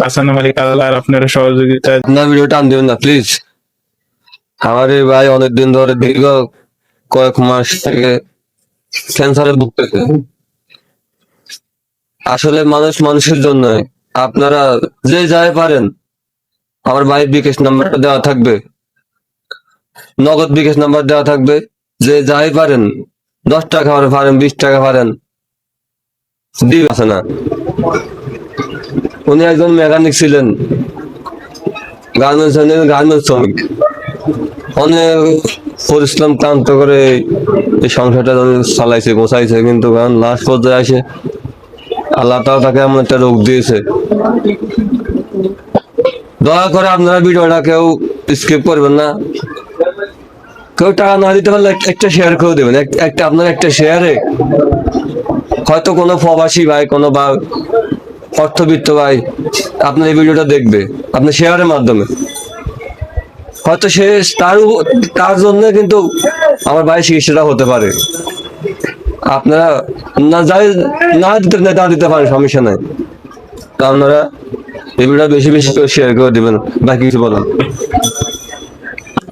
বাঁচানো মালিক আল্লাহ, আর আপনার সহযোগিতা। না, ভিডিও টান দিবেন না প্লিজ। আমার এই ভাই অনেকদিন ধরে দীর্ঘ কয়েক মাস থেকে ক্যান্সারে ভুগতেছে। আসলে মানুষ মানুষের জন্য। আপনারা যে যাই পারেন, আমার ভাই বিকাশ নাম্বারটা দেওয়া থাকবে, নগদ বিকাশ নাম্বার দেওয়া থাকবে। যে যাই পারেন, 10 টাকা পারেন, 20 টাকা পারেন, দিন আছে না। উনি একজন মেকানিক ছিলেন, গার্মেন্টস শ্রমিক। অনেক পরিশ্রম ক্লান্ত করে এই সংসারটা চালাইছে, গোছাইছে, কিন্তু লাস্ট পর্যায়ে আসে আল্লাহ তাআলা তাকে এমন একটা রোগ দিয়েছে। দয়া করে আপনারা ভিডিওটা কেউ স্কিপ করবেন না। কেউ টাকা না দিতে পারলে একটা শেয়ার করে দেবেন। একটা আপনার একটা শেয়ারে হয়তো কোনো প্রবাসী ভাই, কোনো বা অর্থবিত্ত ভাই আপনার এই ভিডিওটা দেখবে, আপনার শেয়ারের মাধ্যমে। হয়তো সে তার জন্য কিন্তু আমার ভাই চিকিৎসাটা হতে পারে। আপনারা না দিতে পারেন, সমস্যা নাই। তো আপনারা এই ভিডিওটা বেশি বেশি করে শেয়ার করে দিবেন। বাকি কিছু বলেন।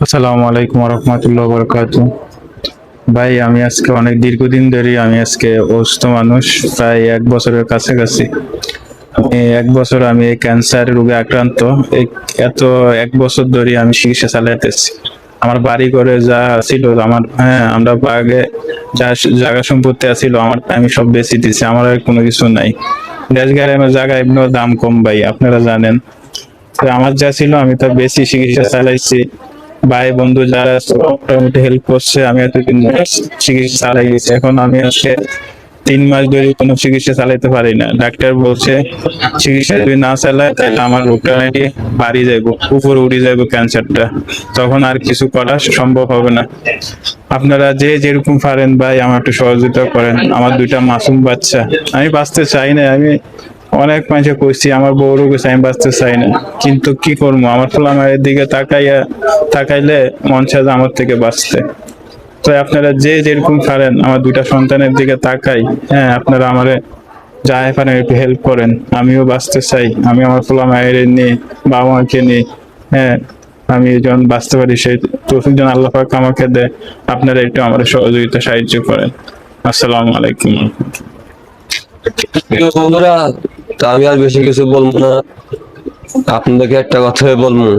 আসসালামু আলাইকুম ওয়া রাহমাতুল্লাহি ওয়া বারাকাতুহু। ভাই আমি আজকে অনেক দীর্ঘদিন ধরে আমি আজকে অসুস্থ মানুষ, প্রায় 1 বছরের কাছাকাছি। এক বছর আমি ক্যান্সার রোগে আক্রান্ত। এত 1 বছর ধরে আমি চিকিৎসা চালাইতেছি। আমার বাড়ি ঘরে যা ছিল, আমার আমরা আগে যা জায়গা সম্পত্তি আছিল, আমি সব বেচে দিছি। আমার আর কোনো কিছু নাই। দেশ গ্রামের জায়গা এমনিও দাম কম ভাই, আপনারা জানেন। তো আমার যা ছিল আমি তো বেশি চিকিৎসা চালাইছি। ভাই বন্ধু যারা মোটামুটি হেল্প করছে, আমি এতদিন চিকিৎসা চালাই গেছি। এখন আমি আজকে 3 মাস ধরে কোনো চিকিৎসা চালাইতে পারি না। ডাক্তার বলছে চিকিৎসা যদি না চালায় তাহলে আমার রোগটা নাকি বাড়ি যাইবো, উপরে উঠে যাইবো ক্যান্সারটা, তখন আর কিছু করা সম্ভব হবে না। আপনারা যে যেরকম পারেন ভাই আমার একটু সহযোগিতা করেন। আমার 2টা মাসুম বাচ্চা, আমি বাঁচতে চাই না। আমি অনেক মানুষে কইছি, আমার বউরও কইছি আমি বাঁচতে চাই না, কিন্তু কি করবো, আমার ফলে আমার দিকে তাকাইলে মন চায় আমার থেকে বাঁচতে। তো আপনারা যে যেরকম পারেন আমার 2টা সন্তানের দিকে তাকাই, আপনারা আমারে যাই পারেন একটু হেল্প করেন। আমিও বাঁচতে চাই, আমি আমার পোলা মায়ের নিয়ে, বাবা মাকে নিয়ে, আমি যখন বাঁচতে পারি সেই তৌফিক যেন আল্লাহ পাক আমাকে দেয়। আপনারা একটু আমার সহযোগিতা সাহায্য করেন। আসসালামু আলাইকুম। বন্ধুরা, তা আমি আর বেশি কিছু বলবো না। আপনাদেরকে একটা কথাই বলবো,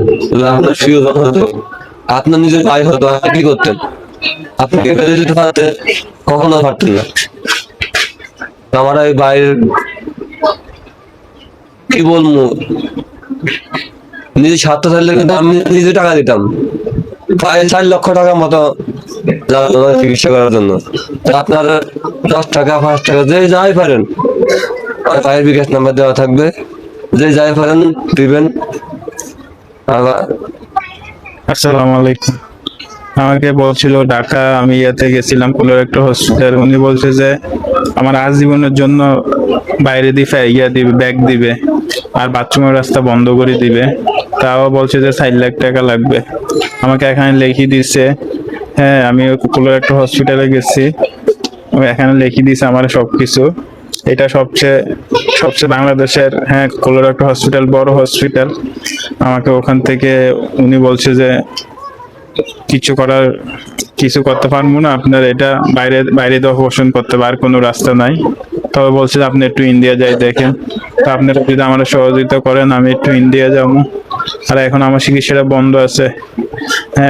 আপনার প্রিয়জন হতো, আপনার নিজের ভাই হতো, কি করতেন? আপনি বেঁধে দিতে পারতেন? কখনো পারতেন না। আমার এই ভাইয়ের কি বলবো, নিজের স্বার্থ থাকলে কিন্তু আমি নিজে টাকা দিতাম, প্রায় 4 লক্ষ টাকার মতো চিকিৎসা করার জন্য। আপনার 10 টাকা 5 টাকা যে যাই পারেন, ভাইয়ের বিকাশ নাম্বার দেওয়া থাকবে, যে যাই পারেন দিবেন। আসসালামু আলাইকুম। আমাকে বলছিল ঢাকা, আমি ইয়াতে গেছিলাম কোনো একটা হসপিটাল। উনি বলছে যে আমার আজীবনের জন্য বাইরে দিবে, দিবে, ব্যাগ দিবে, আর বাথরুমের রাস্তা বন্ধ করে দিবে। তাও বলছে যে 4 লাখ টাকা লাগবে। আমাকে এখানে লিখে দিছে। আমি কোনো একটা হসপিটালে গেছি, এখানে লিখে দিছে আমার সবকিছু। এটা সবচেয়ে বাংলাদেশের কোলোর একটা হসপিটাল, বড় হসপিটাল। আমাকে ওখান থেকে উনি বলছে যে কিছু করতে পারবো না, আপনার এটা বাইরে অপারেশন করতে হবে, আর কোনো রাস্তা নাই। তবে বলছে যে আপনি একটু ইন্ডিয়া যাই দেখেন। তো আপনারা যদি আমার সহযোগিতা করেন, আমি একটু ইন্ডিয়া যাবো। আর এখন আমার চিকিৎসাটা বন্ধ আছে।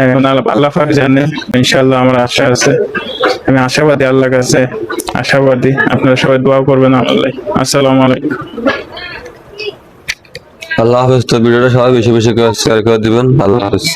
এখন আল্লাহ পাক জানে, ইনশাআল্লাহ আমার আশা আছে, আমি আশাবাদী, আল্লাহর কাছে আশাবাদী। আপনারা সবাই দোয়া করবেন আমার লাই। আসসালামু আলাইকুম। আল্লাহ হাফেজ। তো ভিডিওটা সবাই বেশি বেশি করে শেয়ার করে দিবেন। আল্লাহ হাফেজ।